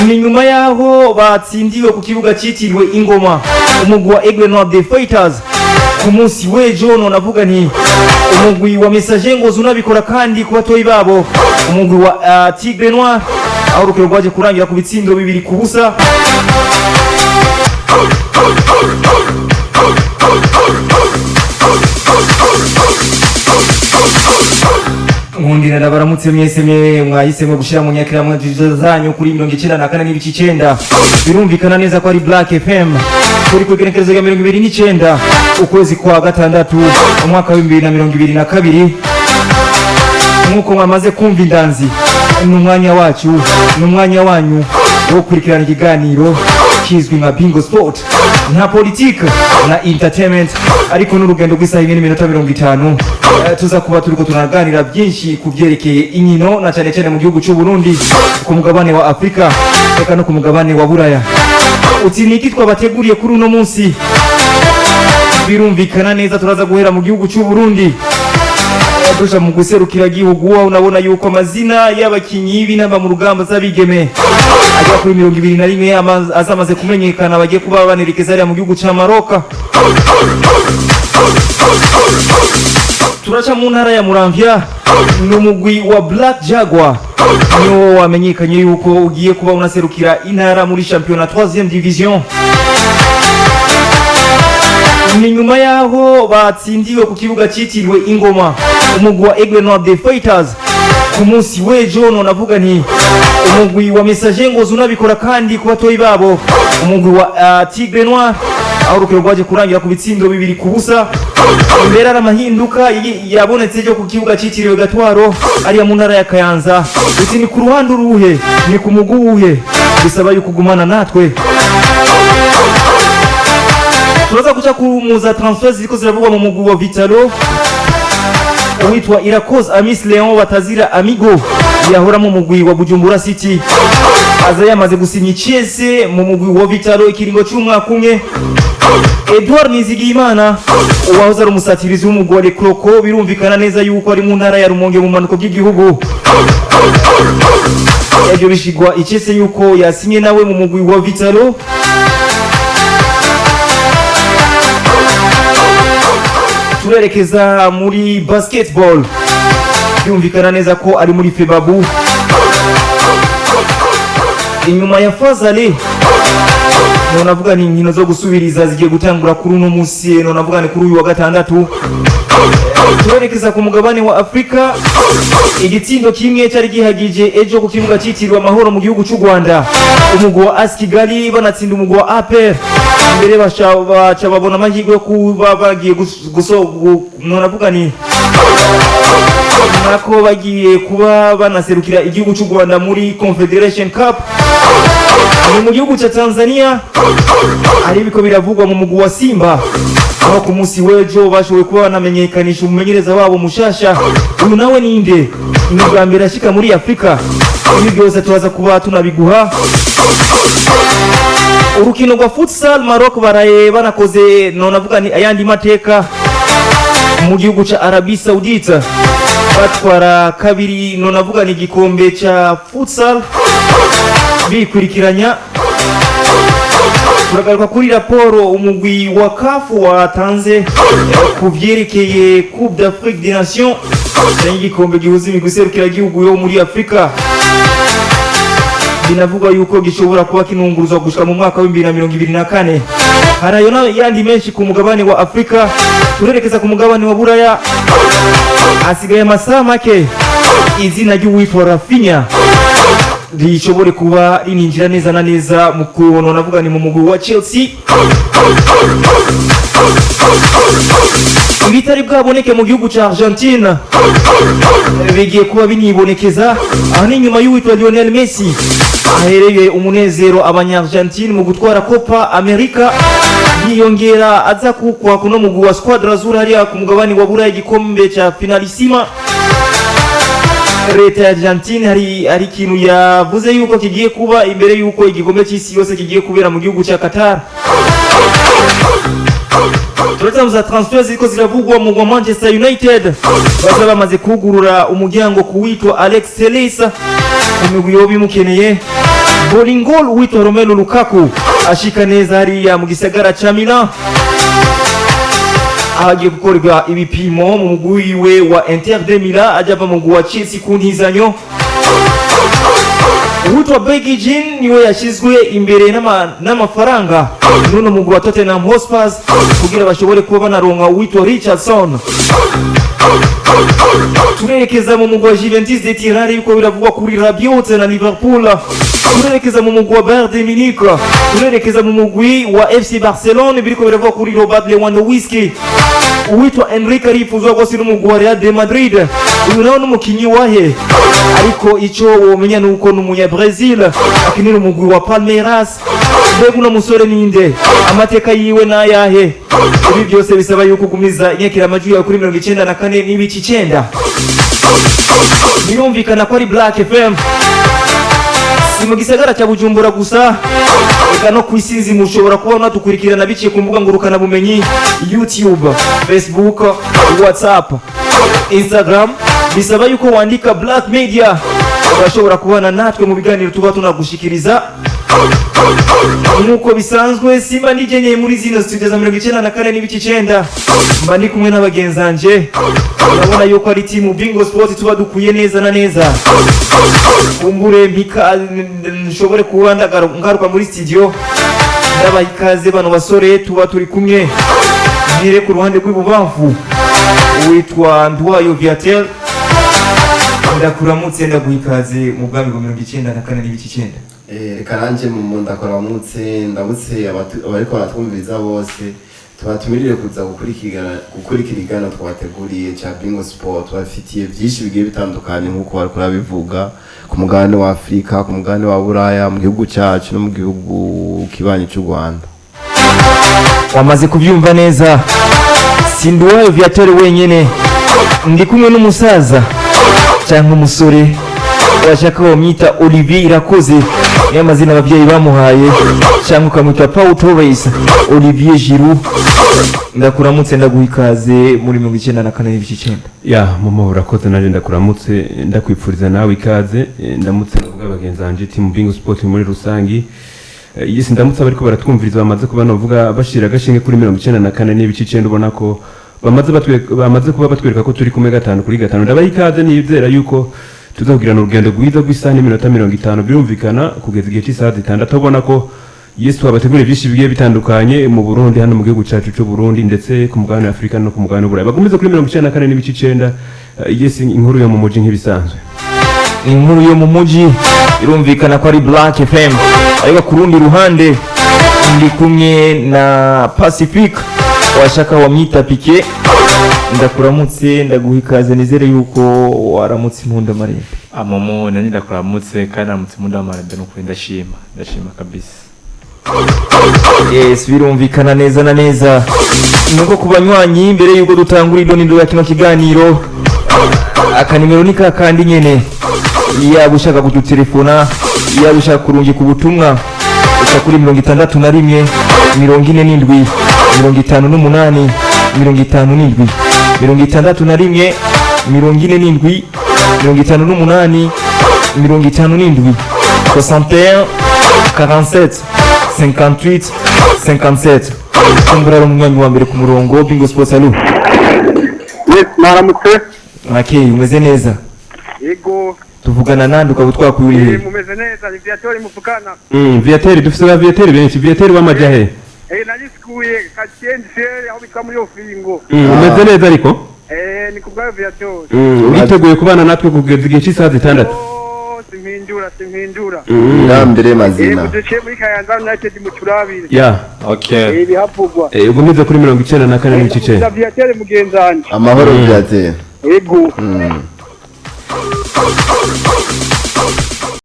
ni nyuma yaho batsindiwe ku kibuga cyitiriwe Ingoma umugwi wa Aigle Noir des Fighters ku munsi w'ejo. None avuga nti umugwi wa Messager ngo zunabikora kandi ku batoyi babo umugwi wa Tigre Noir aho urukino rwaje kurangira ku bitsindo 2-0. Ngundira ndabaramutse mwese mwahisemo gushira mu nyakira mu zanyu kuri 94 n'ibice 9. Birumvikana neza ko ari Black FM kuri kugenekerezo ya 29 ukwezi kwa gatandatu umwaka wa 2022. Nkuko mwamaze kumva indanzi n'umwanya wacu n'umwanya wanyu wo kurikirana ikiganiro kizwi nka Bingo Sport, nta politique na entertainment ariko n'urugendo rw'isaha 1:50. Tuza kuba turiko tunaganira byinshi kuvyerekeye inkino na cyane cyane mu gihugu cy'u Burundi, ku mugabane wa Afrika eka no ku mugabane wa Buraya. Utiniki twabateguriye kuri uno munsi, birumvikana neza turaza guhera mu gihugu cy'u Burundi dusha mu guserukira gihugu. Wa unabona yuko amazina y'abakinyi b'inamba mu rugamba z'abigeme ajya kuri 21 azamaze kumenyekana bagiye kuba banerekeza ari mu gihugu cya Maroc. Turaca mu ntara ya Muramvya n'umugwi wa Black Jaguar niwo wamenyekanye yuko ugiye kuba unaserukira intara muri championnat 3e division. Ni nyuma yaho batsindiwe ku kibuga cyitiriwe Ingoma umugwi wa Aigle Noir des Fighters ku munsi w'ejo. None avuga nti umugwi wa Messager ngo zunabikora kandi ku batoyi babo umugwi wa Tigre Noir aho urukino rwaje kurangira ku bitsindo 2-0. Imbere ari amahinduka yabonetse cyo ku kibuga cyitiriwe Gatwaro ari mu ntara ya Kayanza. Uti ni ku ruhande uruhe, ni ku mugwi uhe? Bisaba yuko kugumana natwe. Turaza kuca kumuza transfer ziko ziravugwa mu mugwi wa Vitalo witwa Irakoze Amis Leon Batazira Amigo yahora mu mugwi wa Bujumbura City, aza yamaze gusinya Chelsea mu mugwi wa Vitalo ikiringo cy'umwaka umwe. Edouard Nizigiyimana uwahoze ari umusatirizi w'umugwi wa Le Croco, birumvikana neza yuko ari mu ntara ya Rumonge mu manuko by'igihugu. Ibyo bishigwa Chelsea yuko yasinye nawe mu mugwi wa Vitalo. Turerekeza muri basketball, byumvikana neza ko ari muri Febabu inyuma ya Fazale. None avuga ni inkino zo gusubiriza zigiye gutangura kuri uno munsi, none avuga ni kuri uyu wa gatandatu. Turerekeza ku mugabane wa Afrika, igitsindo kimwe cyari gihagije ejo ku kibuga cyitiriwe Amahoro mu gihugu cy'u Rwanda umugwi wa AS Kigali banatsinda umugwi wa APR. Mbere baca babona amahirwe yo kuba bagiye none avuga ni nako bagiye kuba banaserukira igihugu cy'u Rwanda muri Confederation Cup. Ni mu gihugu cya Tanzania ari biko biravugwa mu mugwi wa Simba aho ku munsi w'ejo bashoboye kuba banamenyekanisha umumenyereza wabo mushasha. Uyu nawe ninde? Ni bwa mbere ashika muri Afrika. Ibi byose turaza kuba tunabiguha. Urukino rwa futsal Maroc baraye banakoze none avuga ni ayandi mateka mu gihugu cya Arabie Saoudite, batwara kabiri none avuga ni igikombe cya futsal bikurikiranya. Turagaruka kuri raporo umugwi wa CAF watanze ku byerekeye Coupe d'Afrique des Nations, igikombe gihuza imigwi iserukira igihugu yo muri Afrika. Binavuga yuko gishobora kuba kinunguruzwa gushika mu mwaka wa 2024. Harayo yandi menshi ku mugabane wa Afrika. Turerekeza ku mugabane wa Buraya, asigaye amasaha make izina ry'uwitwa Rafinha rishobore kuba rininjira neza na neza mu kubona navuga ni mu mugwi wa Chelsea. Ibitari bwaboneke mu gihugu cya Argentina bigiye kuba binibonekeza aho ni nyuma y'uwitwa Lionel Messi ahereye umunezero abanya-Argentine mu gutwara Copa America, yiyongera aza kukwa kuno mugwi wa Squadra Azul hariya ku mugabane wa Buraya igikombe cya Finalissima. Leta ya Argentine hari ikintu yavuze yuko kigiye kuba imbere yuko igikombe cy'isi yose kigiye kubera mu gihugu cya Qatar. Turatamuza transfer ziko ziravugwa mu Manchester United, bazaba bamaze kugurura umuryango kuwitwa Alex Telles umugwi yo bimukeneye. Bolingol witwa Romelu Lukaku ashika neza hariya mu gisagara ca Milan agiye gukorwa ibipimo mu mugwi we wa Inter de Milan ajaba mu mugwi wa Chelsea ku ntizanyo. Uwitwa Becky Jean niwe yashizwe imbere n'amafaranga n'uno mugwi wa Tottenham Hotspur kugira bashobore kuba banaronka uwitwa Richardson. Tunerekeza mu mugwi wa Juventus de Turin yuko biravugwa kuri Rabiot na Liverpool. Tunerekeza mu mugwi wa Bayern de Munich. Tunerekeza mu mugwi wa FC Barcelona biriko biravugwa kuri Robert Lewandowski. Uwitwa Enrique arifuzwa gose n'umugwi wa Real de Madrid. Uyu nawe n'umukinyi wahe ariko ico womenya nuko n'umunya Brazil akinira umugwi wa Palmeiras. Mbega uno musore ninde amateka yiwe nayahe? Ibi byose bisaba yuko gumiza inyekera amajwi yawe kuri 94 n'ibici 9. Birumvikana ko ari Black FM si mu gisagara cya Bujumbura gusa, eka no kwisizi mushobora kubona tukurikirana biciye ku mbuga ngurukana bumenyi YouTube, Facebook, WhatsApp, Instagram. Bisaba yuko wandika Black Media urashobora kubana natwe mu biganiro tuba tunagushikiriza. Nuko bisanzwe simba nijenyeye muri zino studio za 94 n'ibici 9 mba ndi kumwe n'abagenzanje. Urabona yuko ari team Bingo Sport tuba dukuye neza na neza. Kumbure mpika nshobore kuba ngaruka muri studio ndabahikaze bano basore tuba turi kumwe. Nire ku ruhande rw'ibubamfu witwa Ndwayo Viatel ndakuramutse ndaguhikaze mu bwami bwa 94 n'ibici 9. Karanje mu ndakuramutse ndabutse abariko baratwumviriza bose tubatumirire kuza gukurikirana twabateguriye cha Bingo Sport. Bafitiye byinshi bigiye bitandukanye nkuko bari kurabivuga ku mugabane wa Afrika, ku mugabane wa Buraya, mu gihugu cyacu no mu gihugu kibanyi cy'u Rwanda. Wamaze kubyumva neza, Sindwayo Viateur wenyene ndi kumwe n'umusaza cyangwa umusore washaka bamwita Olivier Irakoze, niyo mazina abavyeyi bamuhaye, cyangwa ukamwita Paul Torres, Olivier Giroud. Ndakuramutse ndaguhikaze muri 94 n'ibici 9. Ya mama urakoze naje ndakuramutse ndakwipfuriza nawe ikaze. Ndamutse navuga abagenzanje team Bingo Sport muri rusangi. Yesi ndamutse bariko baratwumviriza bamaze kuba novuga bashira gashinge kuri 94 n'ibici 9. Ubona ko bamaze kuba batwereka ko turi kumwe 5 kuri 5. Ndabahikaze nizera yuko tuzabwirana urugendo rwiza rw'isaha n'iminota 50 birumvikana kugeza igihe cy'isaha 6. Ubona ko Yesu twabateguriye byinshi bigiye bitandukanye mu Burundi, hano mu gihugu cyacu cy'u Burundi ndetse ku mugabane wa Afrika no ku mugabane w'Uburayi. Bagumize kuri 94 n'ibici 9. Yesu inkuru yo mu muji nk'ibisanzwe. Inkuru yo mu muji irumvikana ko ari Black FM. Ariko ku rundi ruhande ndi kumwe na Pacific washaka wamwita Piqué. Ndakuramutse ndaguhikaze nizere yuko waramutse impunda marembe. Amomo nani ndakuramutse kandi aramutse impunda marembe no ndashima kabisa. Yes, birumvikana neza na neza. Nuko kubanywanyi mbere yuko dutangura idonindo ya kino kiganiro akanimero ni kakandi nyene. Iya gushaka kudutelefona, iya gushaka kurungika ubutumwa uca kuri 61 47 58 57 61 47 58 57 61 47 58 57. Kumbura umwanya wa mbere ku murongo Bingo Sport. Salut. Yes, maramutse. Okay, umeze neza? Yego. Tuvugana nande ukaba twakuriye? Mumeze neza, Viateur muvugana. Viateur dufite Viateur benshi. Viateur wamajahe? Nariskuye Katiense aho bitwa muri Ofingo. Umeze neza ariko? Ni kubwa Viateur. Witeguye kubana natwe kugeza igihe cy'isaha 6. Simpindura. Ndambere mazina. Duce muri Kayanza United mu turabire. Ya. Okay. Bihapugwa. Ugumize kuri 94 n'ibici 9. Viateur mugenzanje. Amahoro Viateur. Yego.